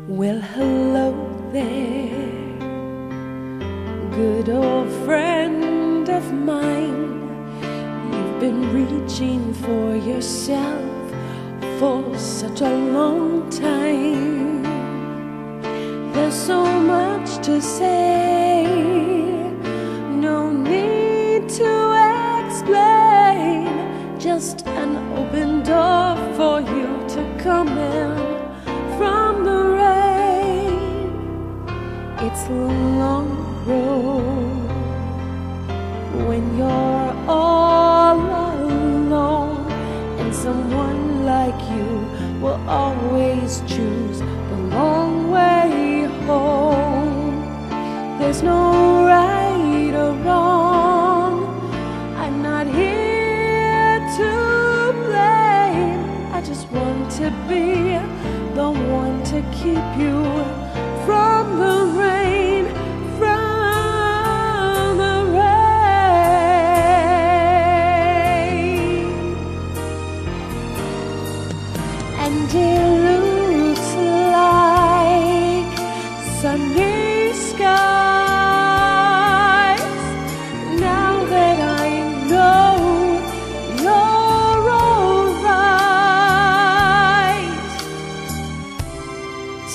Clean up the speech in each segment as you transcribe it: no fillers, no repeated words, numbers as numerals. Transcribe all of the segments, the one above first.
Well, hello there, good old friend of mine. You've been reaching for yourself for such a long time. There's so much to say, no need to explain. Just an open door for you to come in from the rain. It's a long road when you're all alone, and someone like you will always choose the long way home. There's no right or wrong, I'm not here to blame. I just want to be the one to keep you from the rain, from the rain. And it looks like sunny skies now that I know you're alright.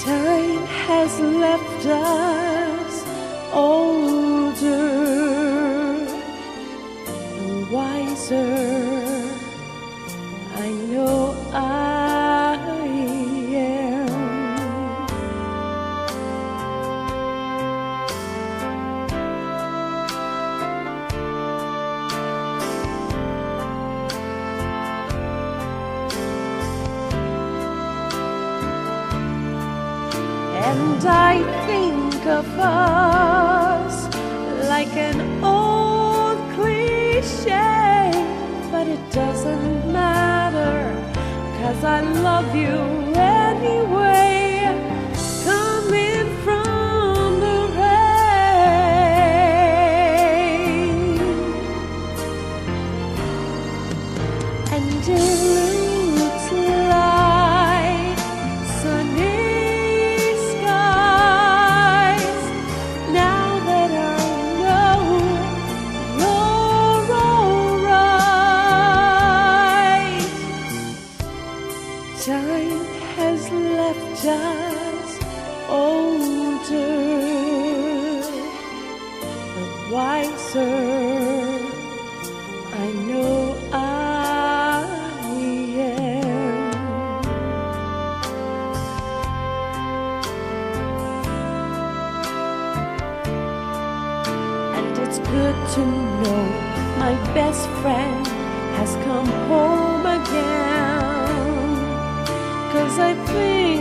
Time has left us older and wiser. I know I am. And I think of us like an old cliche, but it doesn't matter, 'cause I love you anyway. Coming from the rain, and it looks like sunny skies now that I know you're alright. Time has left us older but wiser. I know I am. And it's good to know my best friend has come home again, 'cause I think